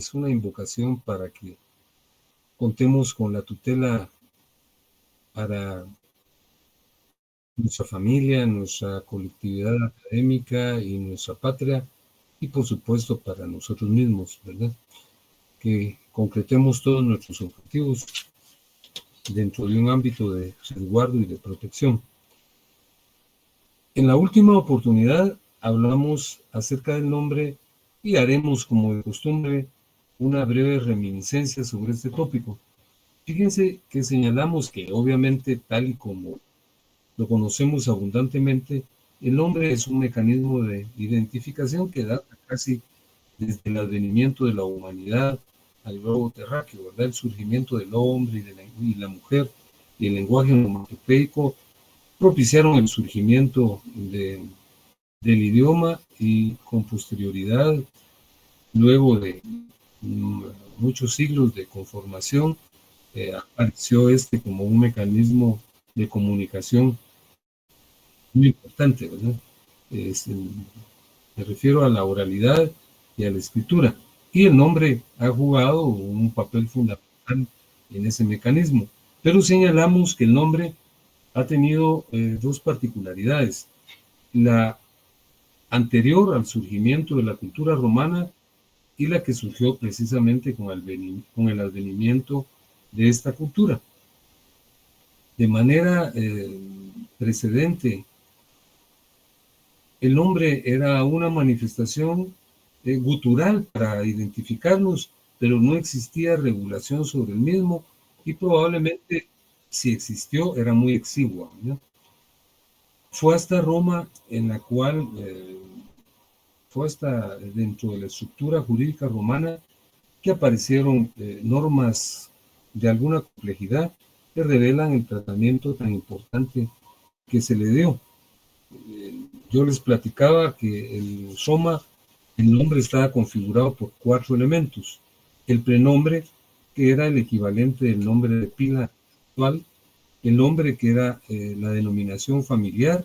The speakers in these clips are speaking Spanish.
es una invocación para que contemos con la tutela para nuestra familia, nuestra colectividad académica y nuestra patria, y por supuesto para nosotros mismos, ¿verdad? Que concretemos todos nuestros objetivos dentro de un ámbito de resguardo y de protección. En la última oportunidad hablamos acerca del nombre y haremos, como de costumbre, una breve reminiscencia sobre este tópico. Fíjense que señalamos que, obviamente, tal y como lo conocemos abundantemente, el nombre es un mecanismo de identificación que data casi desde el advenimiento de la humanidad al globo terráqueo, ¿verdad? El surgimiento del hombre y la mujer y el lenguaje onomatopeico propiciaron el surgimiento del idioma, y con posterioridad, luego de muchos siglos de conformación, apareció este como un mecanismo de comunicación muy importante, ¿verdad? Me refiero a la oralidad y a la escritura, y el nombre ha jugado un papel fundamental en ese mecanismo, pero señalamos que el nombre ha tenido dos particularidades: la anterior al surgimiento de la cultura romana y la que surgió precisamente con el advenimiento de esta cultura. De manera precedente, el nombre era una manifestación gutural para identificarnos, pero no existía regulación sobre el mismo, y probablemente, si existió, era muy exigua, ¿no? Fue hasta Roma en la cual, fue hasta dentro de la estructura jurídica romana, que aparecieron normas de alguna complejidad que revelan el tratamiento tan importante que se le dio. Yo les platicaba que el soma, el nombre estaba configurado por 4 elementos: el prenombre, que era el equivalente del nombre de pila actual; el nombre, que era la denominación familiar;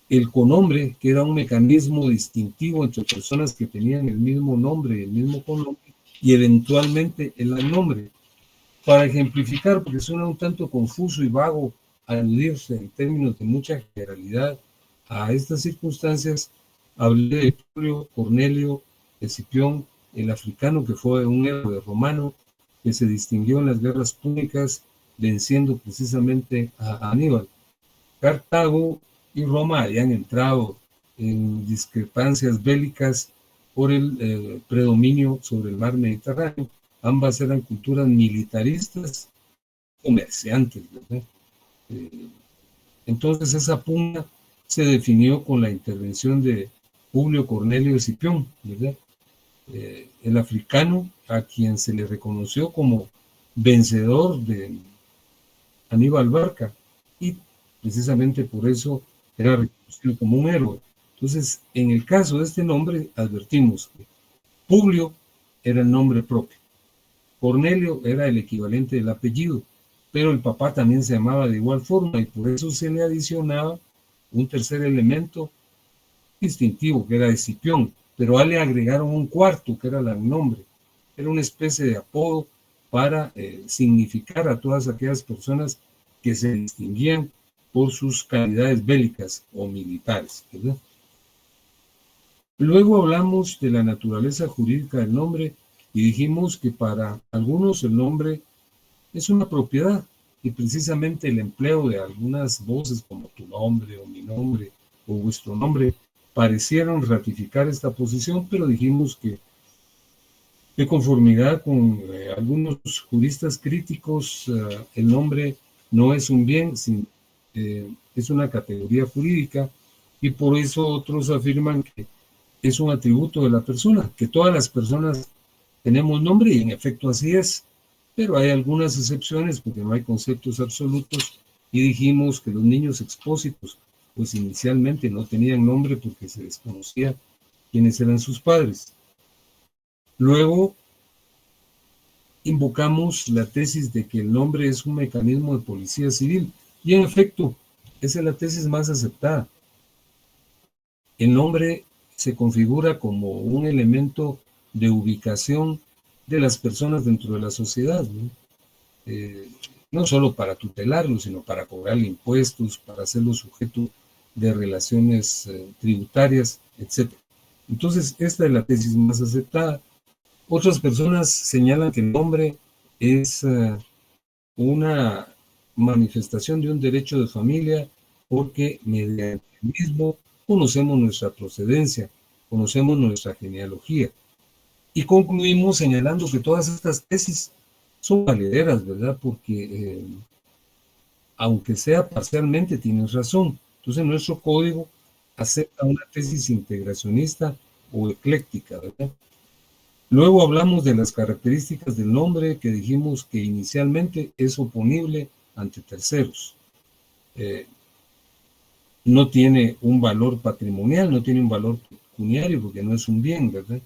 el conombre, que era un mecanismo distintivo entre personas que tenían el mismo nombre y el mismo conombre; y eventualmente el agnombre. Para ejemplificar, porque suena un tanto confuso y vago aludirse en términos de mucha generalidad a estas circunstancias, hablé de Publio Cornelio Escipión, el africano, que fue un héroe romano que se distinguió en las guerras púnicas, venciendo precisamente a Aníbal. Cartago y Roma habían entrado en discrepancias bélicas por el predominio sobre el mar Mediterráneo. Ambas eran culturas militaristas, comerciantes, ¿verdad? Entonces esa pugna se definió con la intervención de Publio Cornelio Escipión, ¿verdad? El africano, a quien se le reconoció como vencedor de Aníbal Barca, y precisamente por eso era reconocido como un héroe. Entonces, en el caso de este nombre, advertimos que Publio era el nombre propio, Cornelio era el equivalente del apellido, pero el papá también se llamaba de igual forma, y por eso se le adicionaba un tercer elemento distintivo, que era Escipión, pero a él le agregaron un cuarto, que era el nombre. Era una especie de apodo para significar a todas aquellas personas que se distinguían por sus calidades bélicas o militares, ¿verdad? Luego hablamos de la naturaleza jurídica del nombre y dijimos que para algunos el nombre es una propiedad, y precisamente el empleo de algunas voces como tu nombre o mi nombre o vuestro nombre parecieron ratificar esta posición, pero dijimos que de conformidad con algunos juristas críticos, el nombre no es un bien, es una categoría jurídica, y por eso otros afirman que es un atributo de la persona, que todas las personas tenemos nombre, y en efecto así es, pero hay algunas excepciones porque no hay conceptos absolutos, y dijimos que los niños expósitos pues inicialmente no tenían nombre porque se desconocía quiénes eran sus padres. Luego invocamos la tesis de que el nombre es un mecanismo de policía civil, y en efecto, esa es la tesis más aceptada. El nombre se configura como un elemento de ubicación de las personas dentro de la sociedad, ¿no? No solo para tutelarlos, sino para cobrarle impuestos, para hacerlos sujeto de relaciones tributarias, etc. Entonces, esta es la tesis más aceptada. Otras personas señalan que el nombre es una manifestación de un derecho de familia porque mediante el mismo conocemos nuestra procedencia, conocemos nuestra genealogía. Y concluimos señalando que todas estas tesis son valederas, ¿verdad? Porque aunque sea parcialmente, tienes razón. Entonces nuestro código acepta una tesis integracionista o ecléctica, ¿verdad? Luego hablamos de las características del nombre que dijimos que inicialmente es oponible ante terceros. No tiene un valor patrimonial, no tiene un valor pecuniario porque no es un bien, ¿verdad?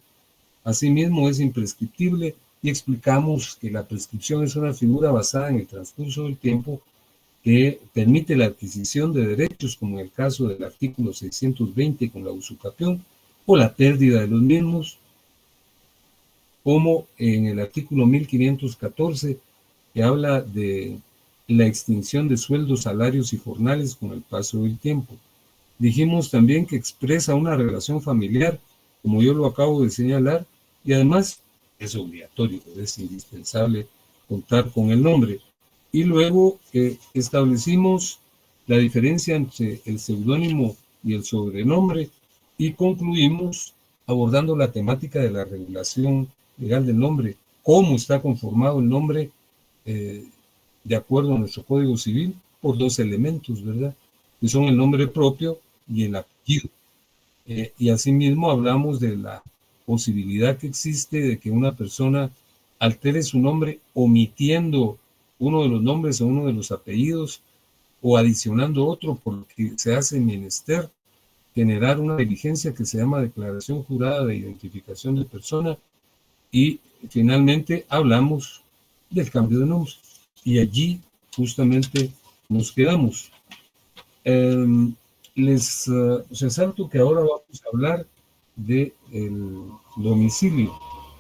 Asimismo es imprescriptible y explicamos que la prescripción es una figura basada en el transcurso del tiempo que permite la adquisición de derechos, como en el caso del artículo 620 con la usucapión, o la pérdida de los mismos, como en el artículo 1514, que habla de la extinción de sueldos, salarios y jornales con el paso del tiempo. Dijimos también que expresa una relación familiar, como yo lo acabo de señalar, y además es obligatorio, es indispensable contar con el nombre. Y luego establecimos la diferencia entre el seudónimo y el sobrenombre y concluimos abordando la temática de la regulación legal del nombre, cómo está conformado el nombre de acuerdo a nuestro Código Civil por dos elementos, ¿verdad? Que son el nombre propio y el apellido. Y asimismo hablamos de la posibilidad que existe de que una persona altere su nombre omitiendo uno de los nombres o uno de los apellidos o adicionando otro porque se hace menester generar una diligencia que se llama declaración jurada de identificación de persona y finalmente hablamos del cambio de nombre y allí justamente nos quedamos. Les resalto que ahora vamos a hablar del domicilio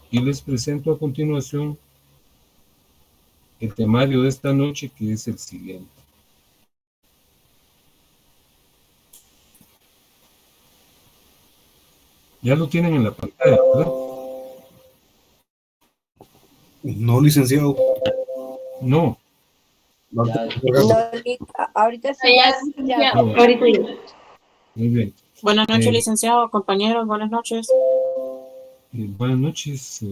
y les presento a continuación el temario de esta noche, que es el siguiente. Ya lo tienen en la pantalla, ¿verdad? No, licenciado. No. No, ahorita sí. Ya. Ahorita ya. Muy bien. Buenas noches, licenciado, compañeros, buenas noches. Buenas noches.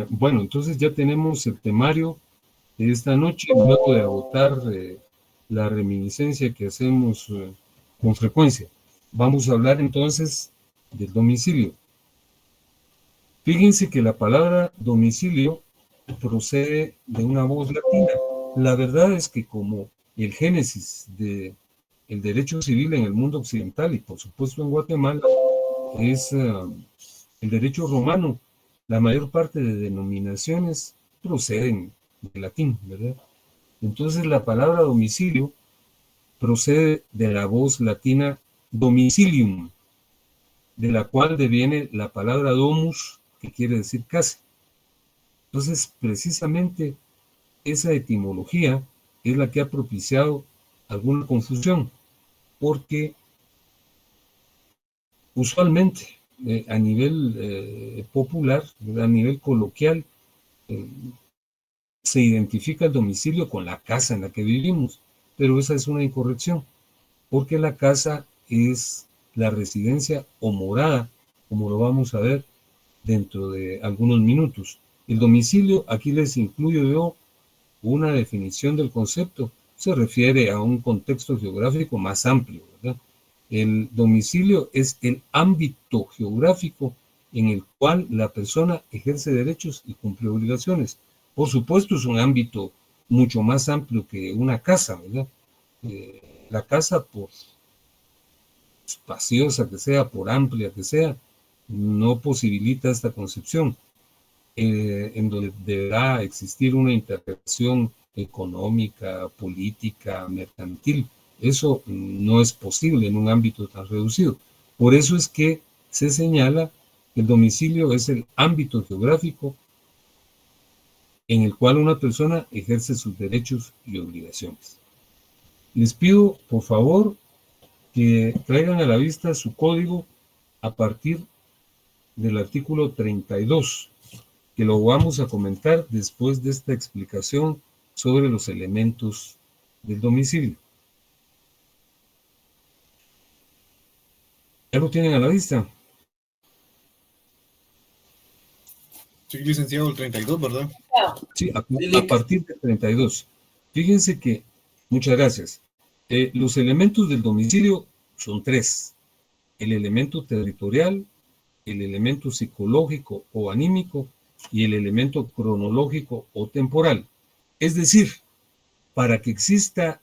Bueno, entonces ya tenemos el temario de esta noche, luego de agotar la reminiscencia que hacemos con frecuencia. Vamos a hablar entonces del domicilio. Fíjense que la palabra domicilio procede de una voz latina. La verdad es que como el génesis del derecho civil en el mundo occidental y por supuesto en Guatemala es el derecho romano, la mayor parte de denominaciones proceden del latín, ¿verdad? Entonces la palabra domicilio procede de la voz latina domicilium, de la cual deviene la palabra domus, que quiere decir casa. Entonces, precisamente esa etimología es la que ha propiciado alguna confusión, porque usualmente a nivel popular, a nivel coloquial, se identifica el domicilio con la casa en la que vivimos, pero esa es una incorrección, porque la casa es la residencia o morada, como lo vamos a ver dentro de algunos minutos. El domicilio, aquí les incluyo yo una definición del concepto, se refiere a un contexto geográfico más amplio, ¿verdad? El domicilio es el ámbito geográfico en el cual la persona ejerce derechos y cumple obligaciones. Por supuesto, es un ámbito mucho más amplio que una casa, ¿verdad? La casa, por espaciosa que sea, por amplia que sea, no posibilita esta concepción, en donde deberá existir una interacción económica, política, mercantil. Eso no es posible en un ámbito tan reducido. Por eso es que se señala El domicilio es el ámbito geográfico en el cual una persona ejerce sus derechos y obligaciones. Les pido, por favor, que traigan a la vista su código a partir del artículo 32, que lo vamos a comentar después de esta explicación sobre los elementos del domicilio. ¿Ya lo tienen a la vista? Sí, licenciado, el 32, ¿verdad? Sí, a partir del 32. Fíjense que, muchas gracias. Los elementos del domicilio son tres: el elemento territorial, el elemento psicológico o anímico y el elemento cronológico o temporal. Es decir, para que exista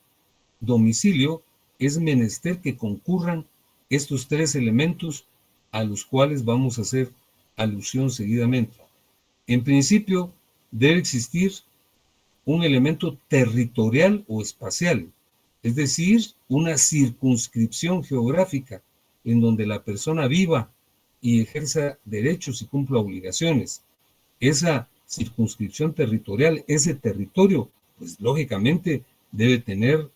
domicilio es menester que concurran estos tres elementos a los cuales vamos a hacer alusión seguidamente. En principio, debe existir un elemento territorial o espacial, es decir, una circunscripción geográfica en donde la persona viva y ejerza derechos y cumpla obligaciones. Esa circunscripción territorial, ese territorio, pues lógicamente debe tener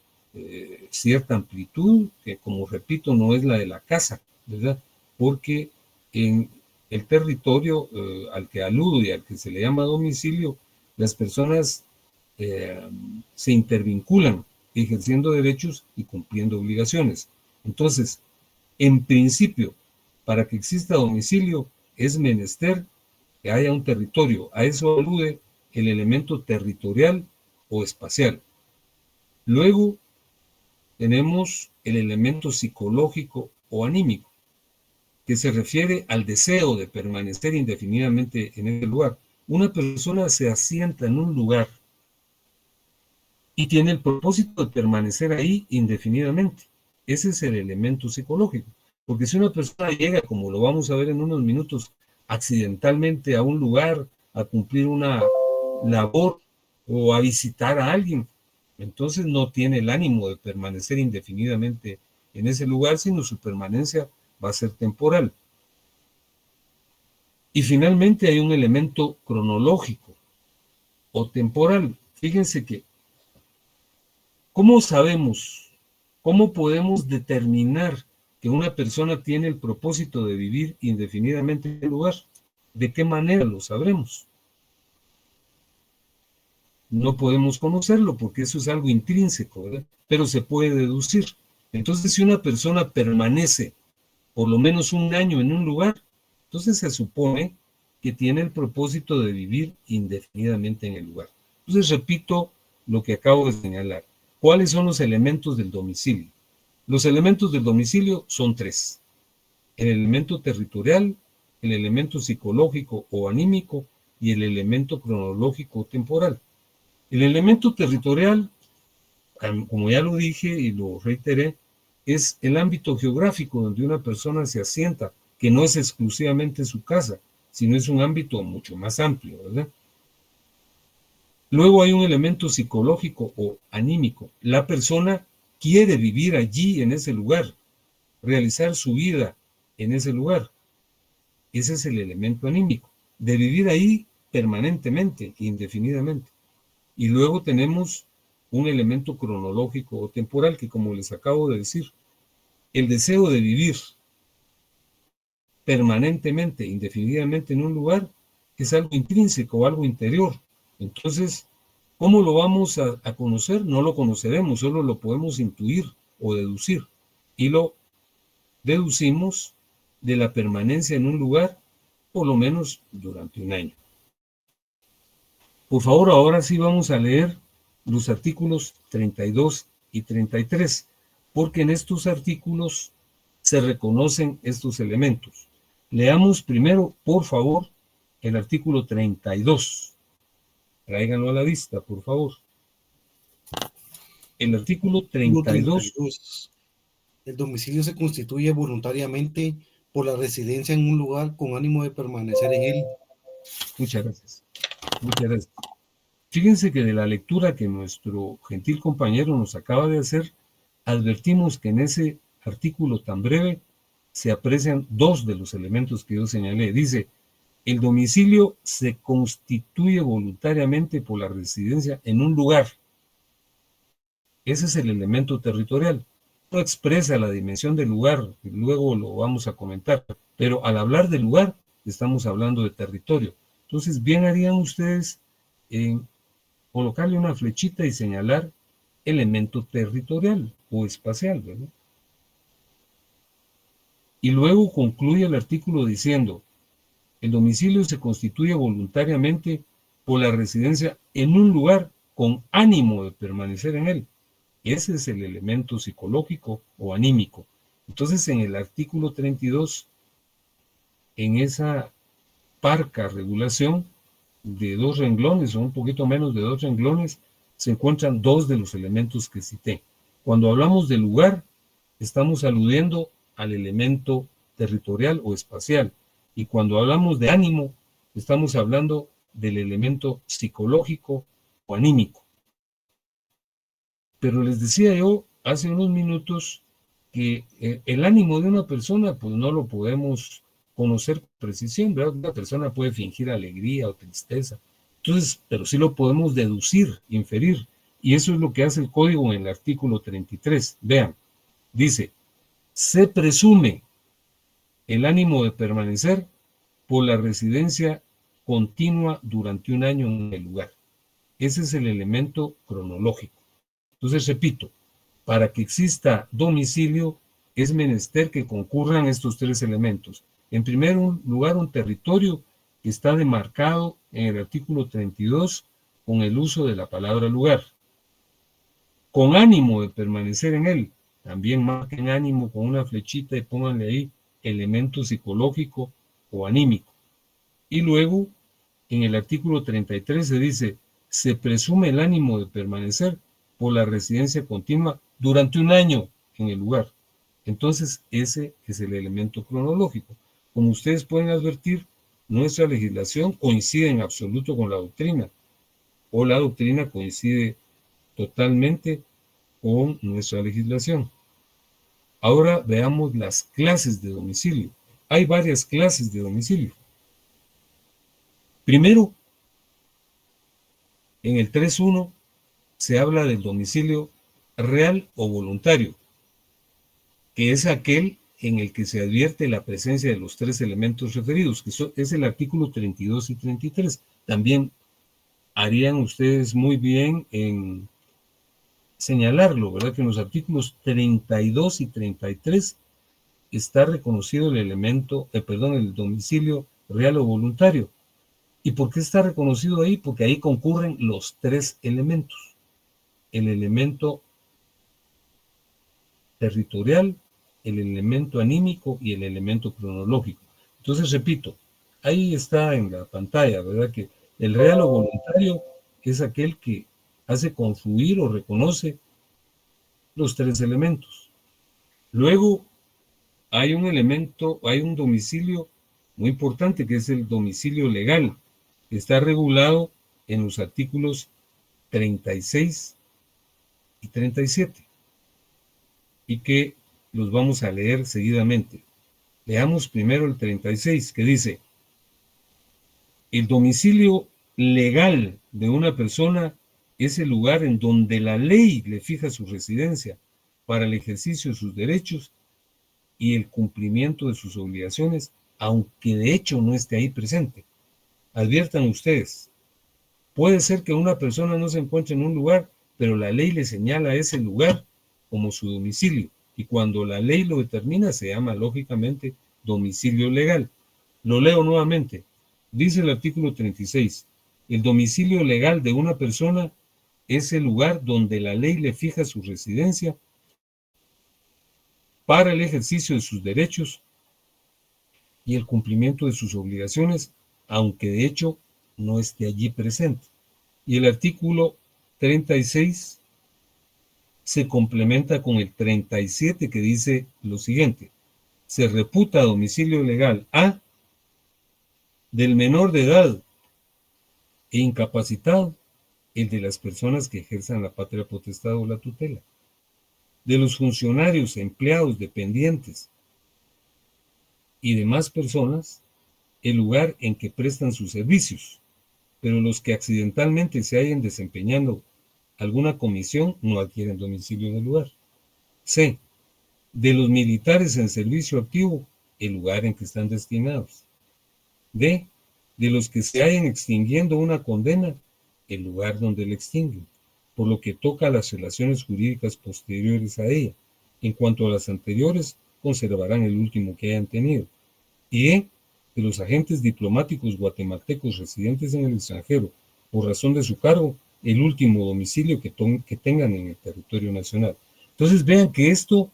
cierta amplitud, que como repito, no es la de la casa, ¿verdad? Porque en el territorio al que aludo y al que se le llama domicilio, las personas se intervinculan ejerciendo derechos y cumpliendo obligaciones. Entonces, en principio, para que exista domicilio es menester que haya un territorio. A eso alude el elemento territorial o espacial. Luego tenemos el elemento psicológico o anímico, que se refiere al deseo de permanecer indefinidamente en ese lugar. Una persona se asienta en un lugar y tiene el propósito de permanecer ahí indefinidamente. Ese es el elemento psicológico. Porque si una persona llega, como lo vamos a ver en unos minutos, accidentalmente a un lugar a cumplir una labor o a visitar a alguien, entonces no tiene el ánimo de permanecer indefinidamente en ese lugar, sino su permanencia va a ser temporal. Y finalmente hay un elemento cronológico o temporal. Fíjense que, ¿cómo sabemos, cómo podemos determinar que una persona tiene el propósito de vivir indefinidamente en el lugar? ¿De qué manera lo sabremos? No podemos conocerlo porque eso es algo intrínseco, ¿verdad? Pero se puede deducir. Entonces, si una persona permanece por lo menos un año en un lugar, entonces se supone que tiene el propósito de vivir indefinidamente en el lugar. Entonces, repito lo que acabo de señalar. ¿Cuáles son los elementos del domicilio? Los elementos del domicilio son tres: el elemento territorial, el elemento psicológico o anímico y el elemento cronológico o temporal. El elemento territorial, como ya lo dije y lo reiteré, es el ámbito geográfico donde una persona se asienta, que no es exclusivamente su casa, sino es un ámbito mucho más amplio, ¿verdad? Luego hay un elemento psicológico o anímico. La persona quiere vivir allí, en ese lugar, realizar su vida en ese lugar. Ese es el elemento anímico, de vivir ahí permanentemente, indefinidamente. Y luego tenemos un elemento cronológico o temporal que, como les acabo de decir, el deseo de vivir permanentemente, indefinidamente en un lugar, es algo intrínseco, algo interior. Entonces, ¿cómo lo vamos a conocer? No lo conoceremos, solo lo podemos intuir o deducir. Y lo deducimos de la permanencia en un lugar, por lo menos durante un año. Por favor, ahora sí vamos a leer los artículos 32 y 33, porque en estos artículos se reconocen estos elementos. Leamos primero, por favor, el artículo 32. Tráiganlo a la vista, por favor. El artículo 32. El domicilio se constituye voluntariamente por la residencia en un lugar con ánimo de permanecer en él. Muchas gracias. Muchas gracias. Fíjense que de la lectura que nuestro gentil compañero nos acaba de hacer, advertimos que en ese artículo tan breve se aprecian dos de los elementos que yo señalé. Dice, el domicilio se constituye voluntariamente por la residencia en un lugar. Ese es el elemento territorial. No expresa la dimensión del lugar, luego lo vamos a comentar, pero al hablar de lugar, estamos hablando de territorio. Entonces, bien harían ustedes en colocarle una flechita y señalar elemento territorial o espacial, ¿verdad? Y luego concluye el artículo diciendo, el domicilio se constituye voluntariamente por la residencia en un lugar con ánimo de permanecer en él. Ese es el elemento psicológico o anímico. Entonces, en el artículo 32, en esa parca regulación de 2 renglones o un poquito menos de 2 renglones, se encuentran dos de los elementos que cité. Cuando hablamos de lugar, estamos aludiendo al elemento territorial o espacial. Y cuando hablamos de ánimo, estamos hablando del elemento psicológico o anímico. Pero les decía yo hace unos minutos que el ánimo de una persona, pues no lo podemos conocer con precisión, ¿verdad? Una persona puede fingir alegría o tristeza. Entonces, pero sí lo podemos deducir, inferir. Y eso es lo que hace el código en el artículo 33. Vean, dice, se presume el ánimo de permanecer por la residencia continua durante un año en el lugar. Ese es el elemento cronológico. Entonces, repito, para que exista domicilio es menester que concurran estos tres elementos. En primer lugar, un territorio que está demarcado en el artículo 32 con el uso de la palabra lugar. Con ánimo de permanecer en él, también marquen ánimo con una flechita y pónganle ahí elemento psicológico o anímico. Y luego, en el artículo 33 se dice, se presume el ánimo de permanecer por la residencia continua durante un año en el lugar. Entonces, ese es el elemento cronológico. Como ustedes pueden advertir, nuestra legislación coincide en absoluto con la doctrina, o la doctrina coincide totalmente con nuestra legislación. Ahora veamos las clases de domicilio. Hay varias clases de domicilio. Primero, en el 3.1 se habla del domicilio real o voluntario, que es aquel en el que se advierte la presencia de los tres elementos referidos, que es el artículo 32 y 33. También harían ustedes muy bien en señalarlo, ¿verdad? Que en los artículos 32 y 33 está reconocido el elemento, el domicilio real o voluntario. ¿Y por qué está reconocido ahí? Porque ahí concurren los tres elementos. El elemento territorial, el elemento anímico y el elemento cronológico. Entonces, repito, ahí está en la pantalla, ¿verdad? Que el real o voluntario es aquel que hace confluir o reconoce los tres elementos. Luego, hay un elemento, hay un domicilio muy importante que es el domicilio legal, que está regulado en los artículos 36 y 37 y que los vamos a leer seguidamente. Leamos primero el 36, que dice, el domicilio legal de una persona es el lugar en donde la ley le fija su residencia para el ejercicio de sus derechos y el cumplimiento de sus obligaciones, aunque de hecho no esté ahí presente. Adviertan ustedes, puede ser que una persona no se encuentre en un lugar, pero la ley le señala ese lugar como su domicilio, y cuando la ley lo determina se llama lógicamente domicilio legal. Lo leo nuevamente. Dice el artículo 36, el domicilio legal de una persona es el lugar donde la ley le fija su residencia para el ejercicio de sus derechos y el cumplimiento de sus obligaciones, aunque de hecho no esté allí presente. Y el artículo 36 se complementa con el 37 que dice lo siguiente, se reputa domicilio legal a del menor de edad e incapacitado, el de las personas que ejerzan la patria potestad o la tutela, de los funcionarios, empleados, dependientes, y demás personas el lugar en que prestan sus servicios, pero los que accidentalmente se hayan desempeñando alguna comisión no adquieren domicilio en el lugar. C. De los militares en servicio activo, el lugar en que están destinados. D. De los que se hayan extinguiendo una condena, el lugar donde la extinguen, por lo que toca a las relaciones jurídicas posteriores a ella. En cuanto a las anteriores, conservarán el último que hayan tenido. Y E. De los agentes diplomáticos guatemaltecos residentes en el extranjero, por razón de su cargo, el último domicilio que tengan en el territorio nacional. Entonces vean que esto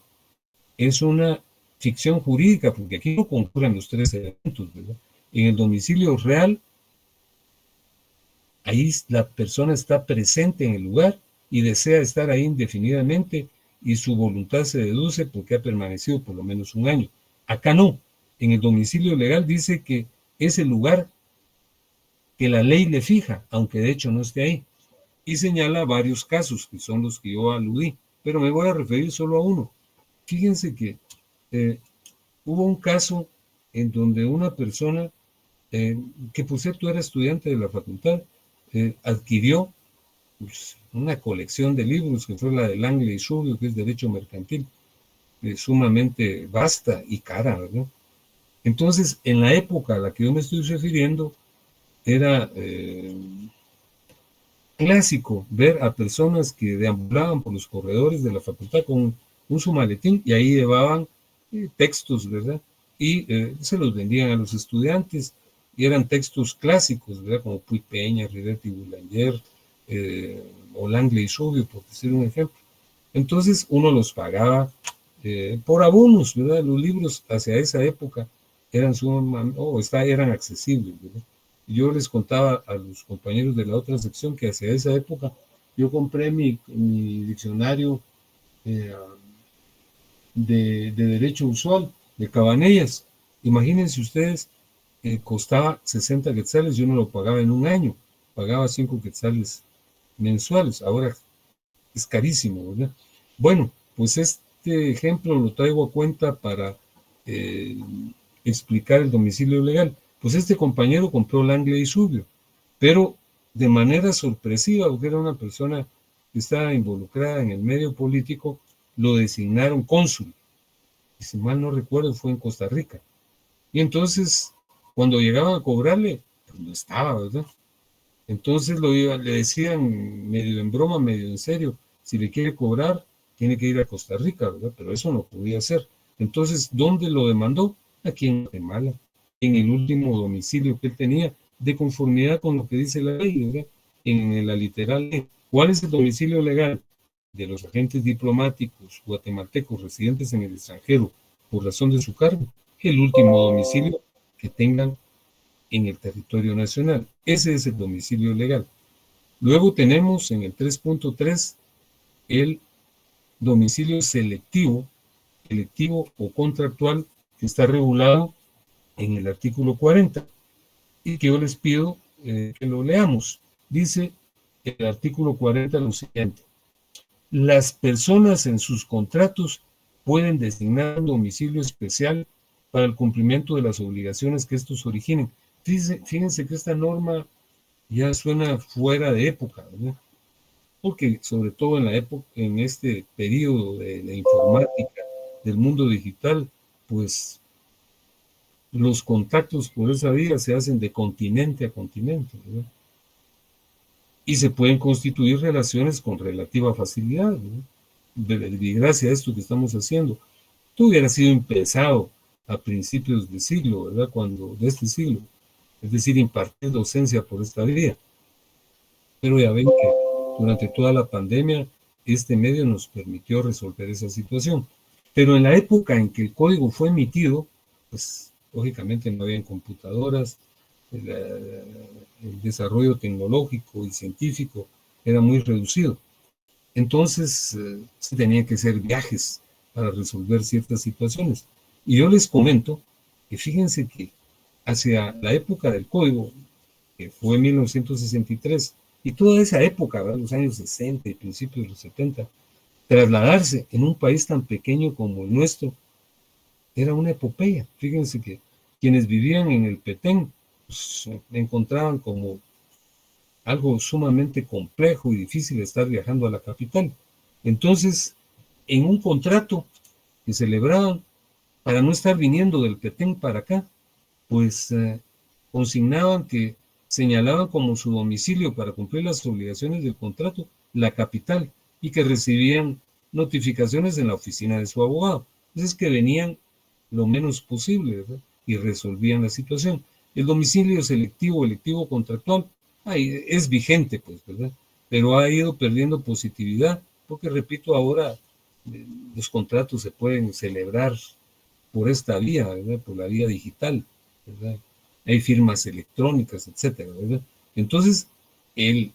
es una ficción jurídica, porque aquí no concurren los tres elementos, ¿verdad? En el domicilio real, ahí la persona está presente en el lugar y desea estar ahí indefinidamente y su voluntad se deduce porque ha permanecido por lo menos un año. Acá no. En el domicilio legal dice que es el lugar que la ley le fija, aunque de hecho no esté ahí. Y señala varios casos, que son los que yo aludí, pero me voy a referir solo a uno. Fíjense que hubo un caso en donde una persona, que por cierto era estudiante de la facultad, adquirió pues, una colección de libros, que fue la de Langley y Rubio, que es Derecho Mercantil, sumamente vasta y cara, ¿verdad? Entonces, en la época a la que yo me estoy refiriendo, era clásico ver a personas que deambulaban por los corredores de la facultad con su maletín y ahí llevaban textos, ¿verdad? Y se los vendían a los estudiantes y eran textos clásicos, ¿verdad? Como Puig Peña, Rivetti Boulanger, o Langley y Rubio, por decir un ejemplo. Entonces, uno los pagaba por abonos, ¿verdad? Los libros hacia esa época eran accesibles, ¿verdad? Yo les contaba a los compañeros de la otra sección que hacia esa época yo compré mi diccionario de derecho usual de Cabanellas. Imagínense ustedes, costaba 60 quetzales, yo no lo pagaba en un año, pagaba 5 quetzales mensuales, ahora es carísimo, ¿verdad? Bueno, pues este ejemplo lo traigo a cuenta para explicar el domicilio legal. Pues este compañero compró Langley y Rubio, pero de manera sorpresiva, porque era una persona que estaba involucrada en el medio político, lo designaron cónsul. Y si mal no recuerdo, fue en Costa Rica. Y entonces, cuando llegaban a cobrarle, pues no estaba, ¿verdad? Entonces le decían medio en broma, medio en serio, si le quiere cobrar, tiene que ir a Costa Rica, ¿verdad? Pero eso no podía ser. Entonces, ¿dónde lo demandó? Aquí en Guatemala, en el último domicilio que él tenía, de conformidad con lo que dice la ley, ¿verdad? En la literal ley. ¿Cuál es el domicilio legal de los agentes diplomáticos guatemaltecos residentes en el extranjero por razón de su cargo? El último domicilio que tengan en el territorio nacional. Ese es el domicilio legal. Luego tenemos en el 3.3 el domicilio selectivo o contractual, que está regulado en el artículo 40 y que yo les pido que lo leamos. Dice el artículo 40 lo siguiente: las personas en sus contratos pueden designar un domicilio especial para el cumplimiento de las obligaciones que estos originen. Fíjense que esta norma ya suena fuera de época, ¿verdad? Porque sobre todo en este periodo de la informática, del mundo digital, pues los contactos por esa vía se hacen de continente a continente, ¿verdad? Y se pueden constituir relaciones con relativa facilidad, ¿verdad? Gracias a esto que estamos haciendo. Esto hubiera sido impensado a principios de siglo, ¿verdad? De este siglo, es decir, impartir docencia por esta vía. Pero ya ven que durante toda la pandemia este medio nos permitió resolver esa situación. Pero en la época en que el código fue emitido, pues lógicamente no habían computadoras, el desarrollo tecnológico y científico era muy reducido. Entonces se tenían que hacer viajes para resolver ciertas situaciones. Y yo les comento que fíjense que hacia la época del código, que fue 1963, y toda esa época, ¿verdad? Los años 60 y principios de los 70, trasladarse en un país tan pequeño como el nuestro era una epopeya. Fíjense que quienes vivían en el Petén pues, encontraban como algo sumamente complejo y difícil estar viajando a la capital. Entonces, en un contrato que celebraban, para no estar viniendo del Petén para acá, pues consignaban que señalaban como su domicilio para cumplir las obligaciones del contrato la capital y que recibían notificaciones en la oficina de su abogado. Entonces que venían lo menos posible, ¿verdad? Y resolvían la situación. El domicilio selectivo, electivo contractual, es vigente, pues, ¿verdad? Pero ha ido perdiendo positividad, porque repito, ahora los contratos se pueden celebrar por esta vía, ¿verdad? Por la vía digital, ¿verdad? Hay firmas electrónicas, etcétera, ¿verdad? Entonces, el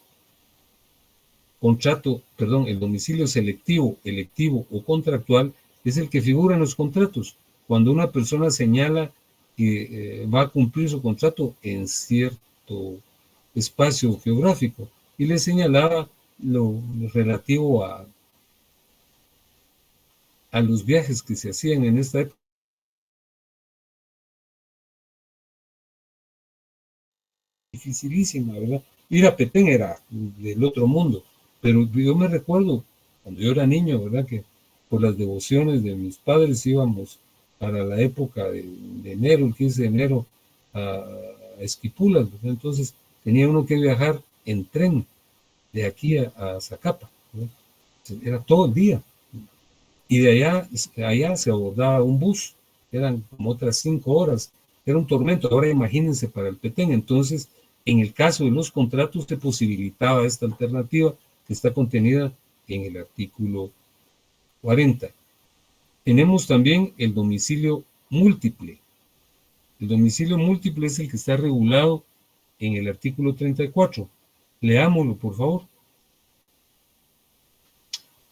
contrato, perdón, el domicilio selectivo, electivo o contractual es el que figura en los contratos. Cuando una persona señala que va a cumplir su contrato en cierto espacio geográfico y le señalaba lo relativo a los viajes que se hacían en esta época. Dificilísima, ¿verdad? Ir a Petén era del otro mundo, pero yo me recuerdo cuando yo era niño, ¿verdad? Que por las devociones de mis padres íbamos para la época de enero, el 15 de enero, a Esquipulas, ¿verdad? Entonces tenía uno que viajar en tren de aquí a Zacapa, ¿verdad? Era todo el día. Y de allá se abordaba un bus, eran como otras 5 horas, era un tormento. Ahora imagínense para el Petén. Entonces, en el caso de los contratos se posibilitaba esta alternativa que está contenida en el artículo 40. Tenemos también el domicilio múltiple. El domicilio múltiple es el que está regulado en el artículo 34. Leámoslo, por favor.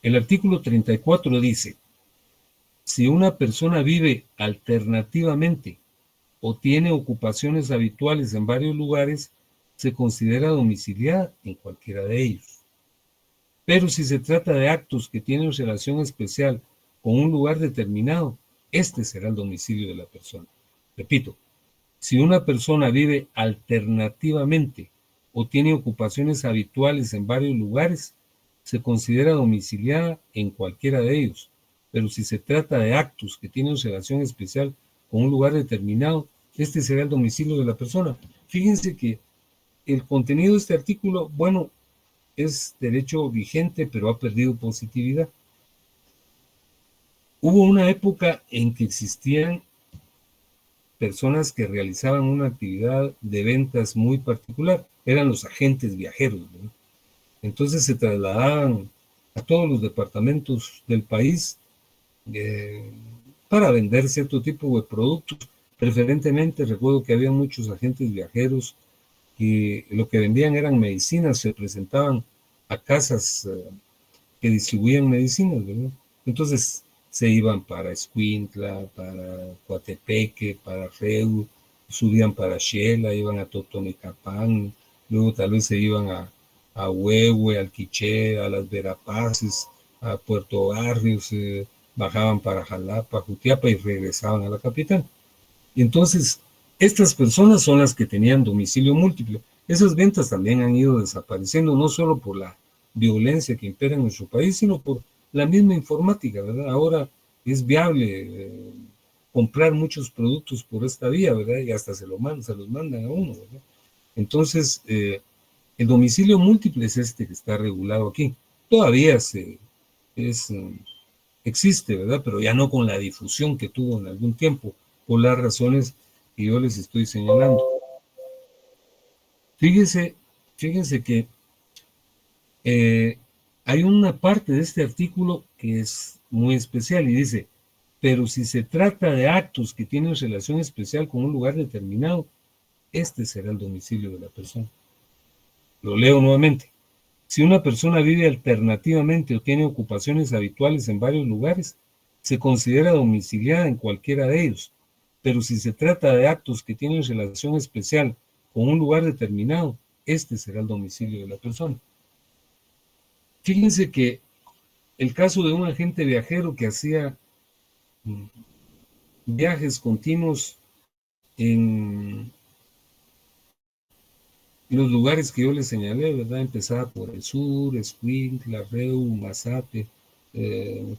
El artículo 34 dice: si una persona vive alternativamente o tiene ocupaciones habituales en varios lugares, se considera domiciliada en cualquiera de ellos. Pero si se trata de actos que tienen relación especial con un lugar determinado, este será el domicilio de la persona. Repito, si una persona vive alternativamente o tiene ocupaciones habituales en varios lugares, se considera domiciliada en cualquiera de ellos. Pero si se trata de actos que tienen relación especial con un lugar determinado, este será el domicilio de la persona. Fíjense que el contenido de este artículo, bueno, es derecho vigente, pero ha perdido positividad. Hubo una época en que existían personas que realizaban una actividad de ventas muy particular, eran los agentes viajeros, ¿no? Entonces se trasladaban a todos los departamentos del país para vender cierto tipo de productos. Preferentemente, recuerdo que había muchos agentes viajeros y lo que vendían eran medicinas, se presentaban a casas que distribuían medicinas, ¿verdad? Entonces se iban para Escuintla, para Coatepeque, para Reu, subían para Xela, iban a Totonicapán, luego tal vez se iban a Huehue, al Quiché, a las Verapaces, a Puerto Barrios, bajaban para Jalapa, Jutiapa y regresaban a la capital. Y entonces, estas personas son las que tenían domicilio múltiple. Esas ventas también han ido desapareciendo, no solo por la violencia que impera en nuestro país, sino por la misma informática, ¿verdad? Ahora es viable comprar muchos productos por esta vía, ¿verdad? Y hasta se los mandan a uno, ¿verdad? Entonces, el domicilio múltiple es este que está regulado aquí. Todavía existe, ¿verdad? Pero ya no con la difusión que tuvo en algún tiempo, por las razones que yo les estoy señalando. Fíjense que hay una parte de este artículo que es muy especial y dice: pero si se trata de actos que tienen relación especial con un lugar determinado, este será el domicilio de la persona. Lo leo nuevamente. Si una persona vive alternativamente o tiene ocupaciones habituales en varios lugares, se considera domiciliada en cualquiera de ellos. Pero si se trata de actos que tienen relación especial con un lugar determinado, este será el domicilio de la persona. Fíjense que el caso de un agente viajero que hacía viajes continuos en los lugares que yo les señalé, ¿verdad? Empezaba por el sur, Escuintla, Reu, Mazate,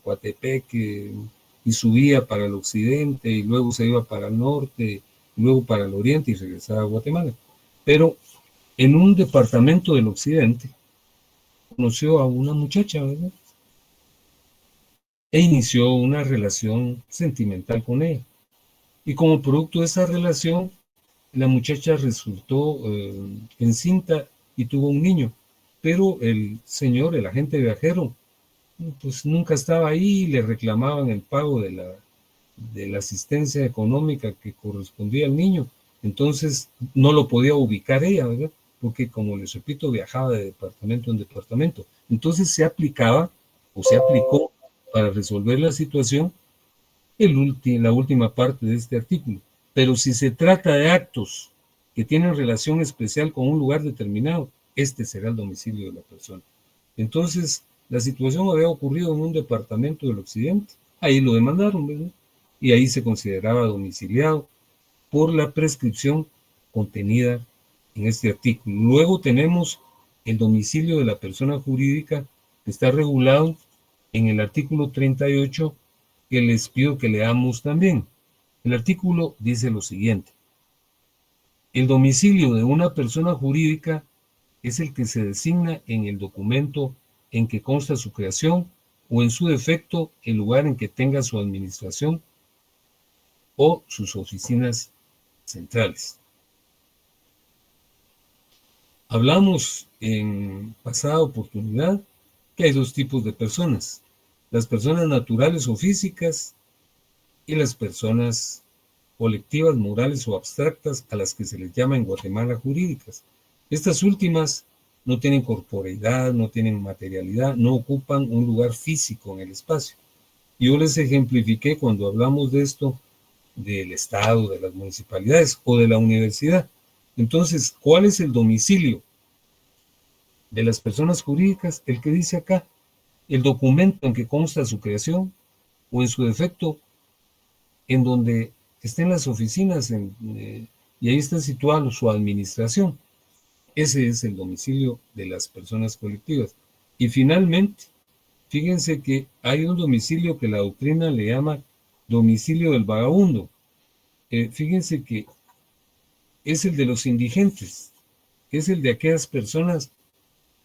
Coatepeque, y subía para el occidente, y luego se iba para el norte, y luego para el oriente, y regresaba a Guatemala. Pero en un departamento del occidente, conoció a una muchacha, ¿verdad? E inició una relación sentimental con ella. Y como producto de esa relación, la muchacha resultó encinta y tuvo un niño. Pero el señor, el agente viajero, pues nunca estaba ahí, le reclamaban el pago de la asistencia económica que correspondía al niño. Entonces no lo podía ubicar ella, ¿verdad? Porque, como les repito, viajaba de departamento en departamento. Entonces se aplicaba o se aplicó para resolver la situación la última parte de este artículo. Pero si se trata de actos que tienen relación especial con un lugar determinado, este será el domicilio de la persona. Entonces, la situación había ocurrido en un departamento del occidente. Ahí lo demandaron, ¿verdad? Y ahí se consideraba domiciliado por la prescripción contenida en este artículo. Luego tenemos el domicilio de la persona jurídica, que está regulado en el artículo 38, que les pido que leamos también. El artículo dice lo siguiente: el domicilio de una persona jurídica es el que se designa en el documento en que consta su creación, o en su defecto el lugar en que tenga su administración o sus oficinas centrales. Hablamos en pasada oportunidad que hay dos tipos de personas: las personas naturales o físicas y las personas colectivas, morales o abstractas, a las que se les llama en Guatemala jurídicas. Estas últimas no tienen corporeidad, no tienen materialidad, no ocupan un lugar físico en el espacio. Yo les ejemplifiqué cuando hablamos de esto del Estado, de las municipalidades o de la universidad. Entonces, ¿cuál es el domicilio de las personas jurídicas? El que dice acá: el documento en que consta su creación, o en su defecto, en donde estén las oficinas y ahí está situada su administración. Ese es el domicilio de las personas colectivas. Y finalmente, fíjense que hay un domicilio que la doctrina le llama domicilio del vagabundo. Fíjense que es el de los indigentes, es el de aquellas personas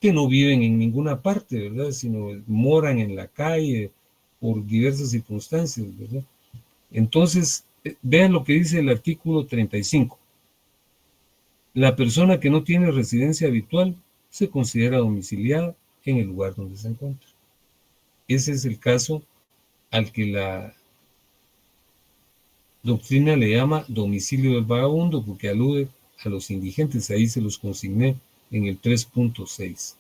que no viven en ninguna parte, ¿verdad? Sino moran en la calle por diversas circunstancias, ¿verdad? Entonces, vean lo que dice el artículo 35. La persona que no tiene residencia habitual se considera domiciliada en el lugar donde se encuentra. Ese es el caso al que la doctrina le llama domicilio del vagabundo, porque alude a los indigentes. Ahí se los consigné en el 3.6.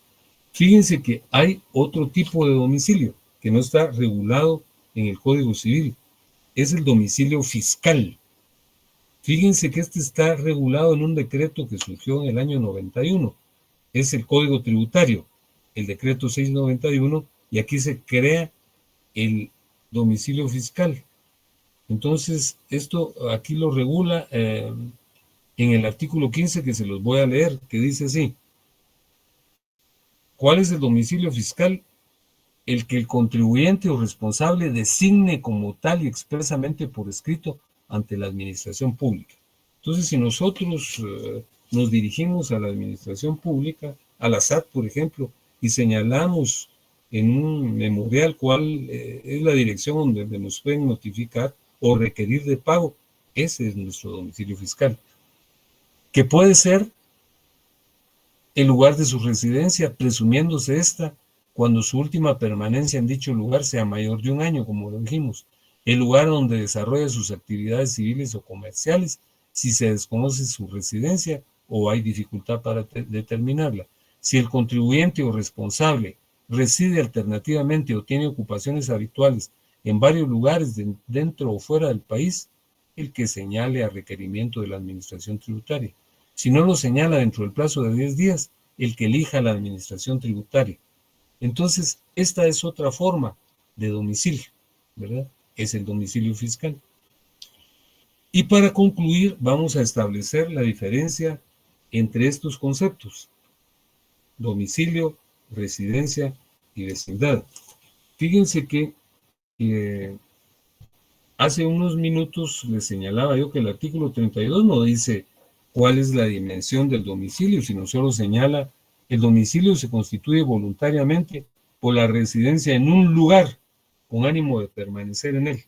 Fíjense que hay otro tipo de domicilio que no está regulado en el Código Civil. Es el domicilio fiscal. Fíjense que este está regulado en un decreto que surgió en el año 91. Es el Código Tributario, el decreto 691, y aquí se crea el domicilio fiscal. Entonces, esto aquí lo regula en el artículo 15, que se los voy a leer, que dice así: ¿cuál es el domicilio fiscal? El que el contribuyente o responsable designe como tal y expresamente por escrito ante la administración pública. Entonces, si nosotros nos dirigimos a la administración pública, a la SAT, por ejemplo, y señalamos en un memorial cuál es la dirección donde nos pueden notificar o requerir de pago, ese es nuestro domicilio fiscal, que puede ser el lugar de su residencia, presumiéndose esta cuando su última permanencia en dicho lugar sea mayor de 1 año, como lo dijimos; el lugar donde desarrolla sus actividades civiles o comerciales, si se desconoce su residencia o hay dificultad para determinarla; si el contribuyente o responsable reside alternativamente o tiene ocupaciones habituales en varios lugares dentro o fuera del país, el que señale a requerimiento de la administración tributaria. Si no lo señala dentro del plazo de 10 días, el que elija la administración tributaria. Entonces, esta es otra forma de domicilio, ¿verdad? Es el domicilio fiscal. Y para concluir, vamos a establecer la diferencia entre estos conceptos: domicilio, residencia y vecindad. Fíjense que hace unos minutos les señalaba yo que el artículo 32 no dice cuál es la dimensión del domicilio, sino solo señala: el domicilio se constituye voluntariamente por la residencia en un lugar con ánimo de permanecer en él.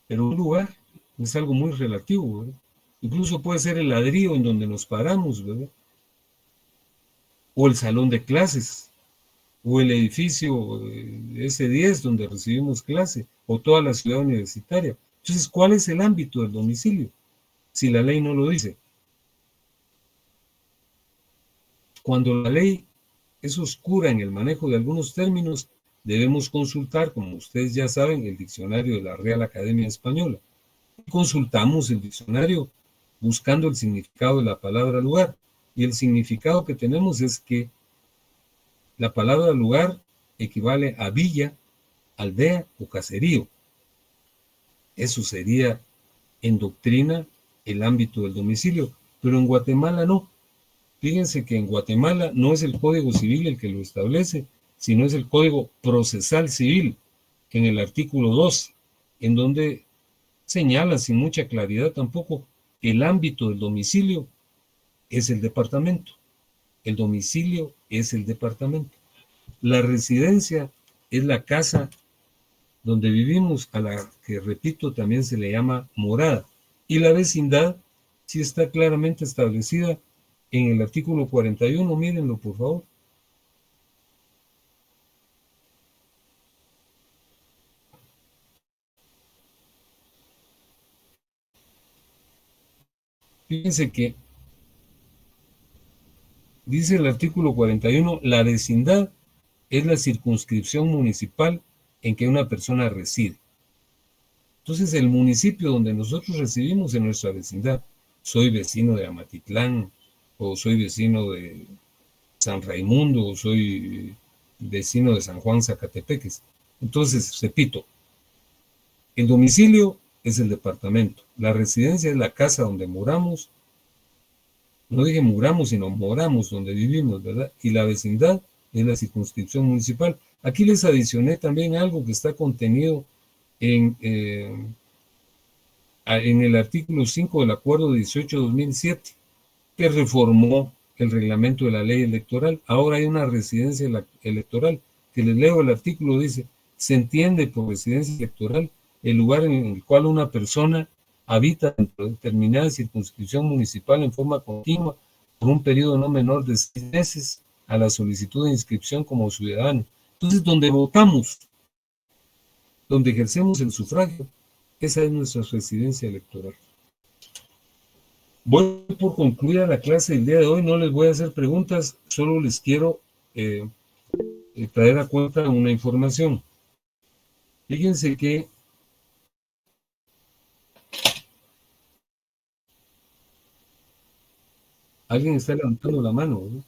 Pero un lugar es algo muy relativo, ¿verdad? Incluso puede ser el ladrillo en donde nos paramos, ¿verdad? O el salón de clases, o el edificio S10 donde recibimos clase, o toda la ciudad universitaria. Entonces, ¿cuál es el ámbito del domicilio? Si la ley no lo dice. Cuando la ley es oscura en el manejo de algunos términos, debemos consultar, como ustedes ya saben, el diccionario de la Real Academia Española. Consultamos el diccionario buscando el significado de la palabra lugar. Y el significado que tenemos es que la palabra lugar equivale a villa, aldea o caserío. Eso sería en doctrina el ámbito del domicilio, pero en Guatemala no. Fíjense que en Guatemala no es el Código Civil el que lo establece, sino es el Código Procesal Civil, en el artículo 2, en donde señala sin mucha claridad tampoco que el ámbito del domicilio es el departamento. El domicilio es el departamento. La residencia es la casa donde vivimos, a la que, repito, también se le llama morada. Y la vecindad sí está claramente establecida en el artículo 41, mírenlo por favor. Fíjense que dice el artículo 41, la vecindad es la circunscripción municipal en que una persona reside. Entonces, el municipio donde nosotros residimos es nuestra vecindad. Soy vecino de Amatitlán, o soy vecino de San Raimundo, o soy vecino de San Juan Zacatepeques. Entonces, repito, el domicilio es el departamento, la residencia es la casa donde moramos, no dije muramos, sino moramos, donde vivimos, ¿verdad? Y la vecindad es la circunscripción municipal. Aquí les adicioné también algo que está contenido en el artículo 5 del Acuerdo 18-2007, que reformó el reglamento de la ley electoral. Ahora hay una residencia electoral, que les leo el artículo, dice: se entiende por residencia electoral el lugar en el cual una persona habita dentro de determinada circunscripción municipal en forma continua por un periodo no menor de 6 meses a la solicitud de inscripción como ciudadano. Entonces, donde votamos, donde ejercemos el sufragio, esa es nuestra residencia electoral. Voy por concluir la clase del día de hoy, no les voy a hacer preguntas, solo les quiero traer a cuenta una información. Fíjense que alguien está levantando la mano, ¿no?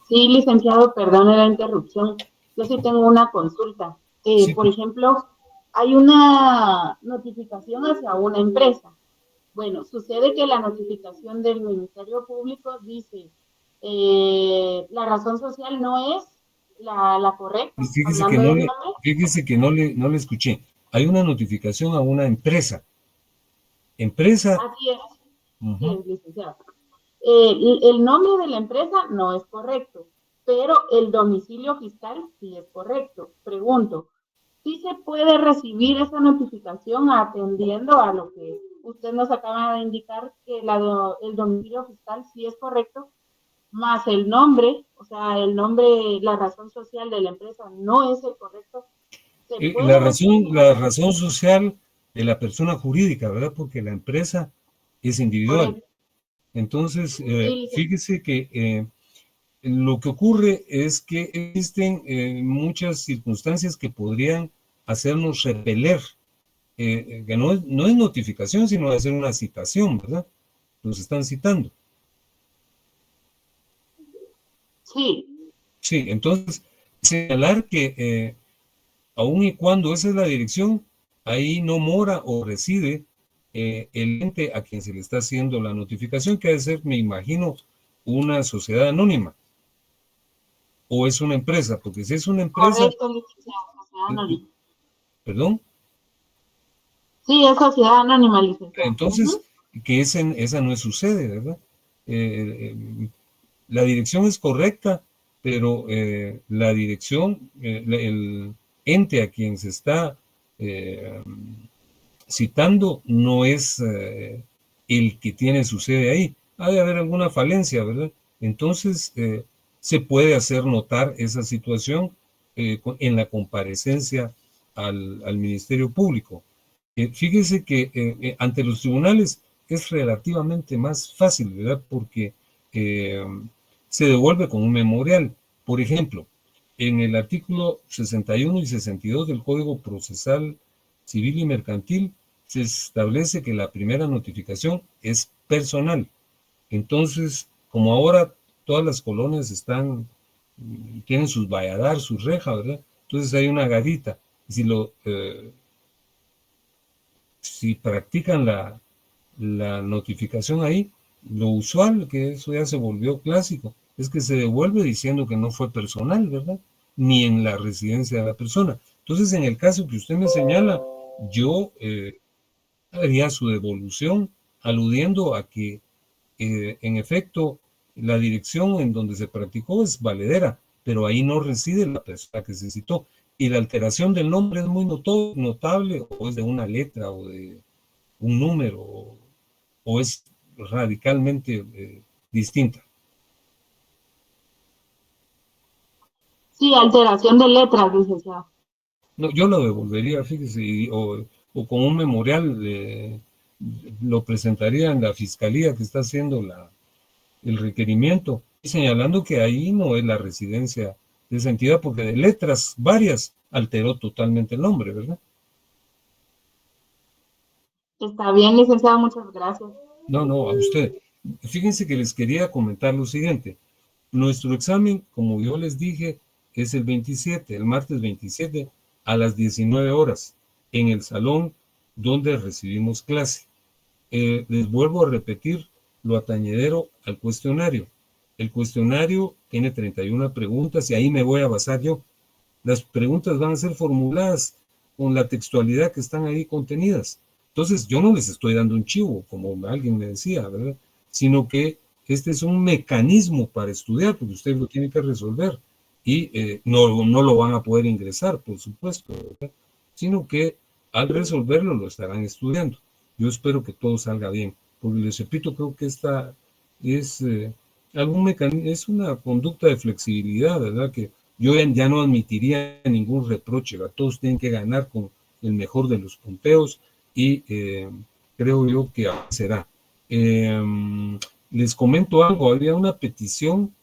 Sí, licenciado, perdone la interrupción. Yo sí tengo una consulta. Sí. Por ejemplo, hay una notificación hacia una empresa. Bueno, sucede que la notificación del Ministerio Público dice la razón social no es la correcta. Fíjese que no le escuché. Hay una notificación a una empresa. Empresa. Así es. Sí, licenciado. El nombre de la empresa no es correcto, pero el domicilio fiscal sí es correcto. Pregunto, ¿sí se puede recibir esa notificación atendiendo a lo que usted nos acaba de indicar, que el domicilio fiscal sí es correcto, más el nombre, o sea, el nombre, la razón social de la empresa no es el correcto? La razón social de la persona jurídica, ¿verdad? Porque la empresa es individual. Correcto. Entonces, fíjese que lo que ocurre es que existen muchas circunstancias que podrían hacernos repeler, que no es notificación, sino hacer una citación, ¿verdad? Nos están citando. Sí. Sí, entonces, señalar que aun y cuando esa es la dirección, ahí no mora o reside el ente a quien se le está haciendo la notificación, que ha de ser, me imagino, una sociedad anónima. ¿O es una empresa? Porque si es una empresa... Correcto, licenciado, sociedad anónima. ¿Perdón? Sí, es sociedad anónima, licenciado. Entonces, que esa no es su sede, ¿verdad? La dirección es correcta, pero la dirección, el ente a quien se está citando no es el que tiene su sede ahí. Ha de haber alguna falencia, ¿verdad? Entonces, se puede hacer notar esa situación en la comparecencia al Ministerio Público. Fíjese que ante los tribunales es relativamente más fácil, ¿verdad? Porque se devuelve con un memorial. Por ejemplo, en el artículo 61 y 62 del Código Procesal Civil y Mercantil se establece que la primera notificación es personal. Entonces, como ahora todas las colonias tienen sus valladar, sus rejas, ¿verdad? Entonces hay una garita. Si practican la notificación ahí, lo usual, que eso ya se volvió clásico, es que se devuelve diciendo que no fue personal, ¿verdad? Ni en la residencia de la persona. Entonces, en el caso que usted me señala, yo haría su devolución aludiendo a que, en efecto, la dirección en donde se practicó es valedera, pero ahí no reside la persona que se citó. Y la alteración del nombre es muy notable, o es de una letra, o de un número, o es radicalmente distinta. Sí, alteración de letras, licenciado. No, yo lo devolvería, fíjese, o con un memorial lo presentaría en la fiscalía que está haciendo el requerimiento, señalando que ahí no es la residencia de esa entidad, porque de letras varias alteró totalmente el nombre, ¿verdad? Está bien, licenciado, muchas gracias. No, a usted. Fíjense que les quería comentar lo siguiente. Nuestro examen, como yo les dije, es el 27, el martes 27, a las 19 horas, en el salón donde recibimos clase. Les vuelvo a repetir lo atañedero al cuestionario. El cuestionario tiene 31 preguntas y ahí me voy a basar yo. Las preguntas van a ser formuladas con la textualidad que están ahí contenidas. Entonces, yo no les estoy dando un chivo, como alguien me decía, ¿verdad? Sino que este es un mecanismo para estudiar, porque usted lo tiene que resolver. Y no lo van a poder ingresar, por supuesto, ¿verdad? Sino que al resolverlo lo estarán estudiando. Yo espero que todo salga bien, porque les repito, creo que esta es algún mecanismo, es una conducta de flexibilidad, ¿verdad? Que yo ya no admitiría ningún reproche, ¿verdad? Todos tienen que ganar con el mejor de los punteos y creo yo que será. Les comento algo, había una petición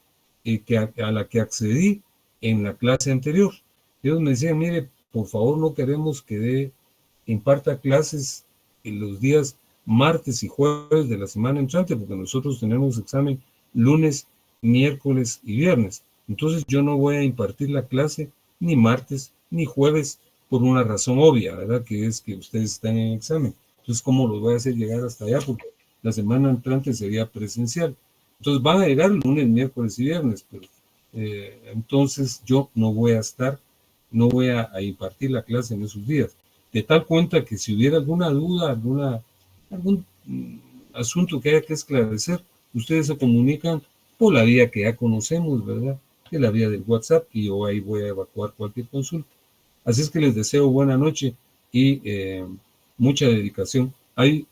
a la que accedí en la clase anterior. Ellos me decían, mire, por favor no queremos que imparta clases en los días martes y jueves de la semana entrante, porque nosotros tenemos examen lunes, miércoles y viernes. Entonces yo no voy a impartir la clase ni martes ni jueves por una razón obvia, ¿verdad? Que es que ustedes están en examen. Entonces, ¿cómo los voy a hacer llegar hasta allá? Porque la semana entrante sería presencial. Entonces van a llegar lunes, miércoles y viernes, pero entonces yo no voy a impartir la clase en esos días. De tal cuenta que si hubiera alguna duda, algún asunto que haya que esclarecer, ustedes se comunican por la vía que ya conocemos, ¿verdad? Que es la vía del WhatsApp, y yo ahí voy a evacuar cualquier consulta. Así es que les deseo buena noche y mucha dedicación. Hay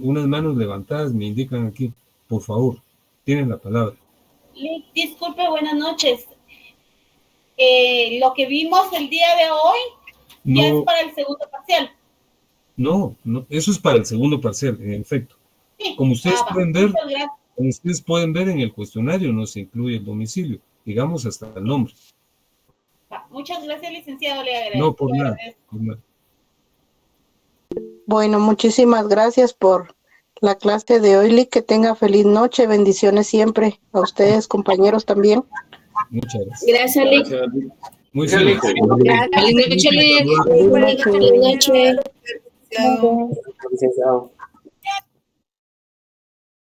unas manos levantadas, me indican aquí. Por favor, tienen la palabra. Disculpe, buenas noches. Lo que vimos el día de hoy ya es para el segundo parcial. No, eso es para el segundo parcial, en efecto. Sí. Como ustedes pueden ver en el cuestionario, no se incluye el domicilio, digamos hasta el nombre. Muchas gracias, licenciado, le agradezco. No, por nada. Bueno, muchísimas gracias por la clase de hoy, que tenga feliz noche, bendiciones siempre a ustedes, compañeros, también. Muchas gracias. Gracias, Lick. Muy simple. Gracias. Feliz noche, Lick. Buenas noches. Licenciado.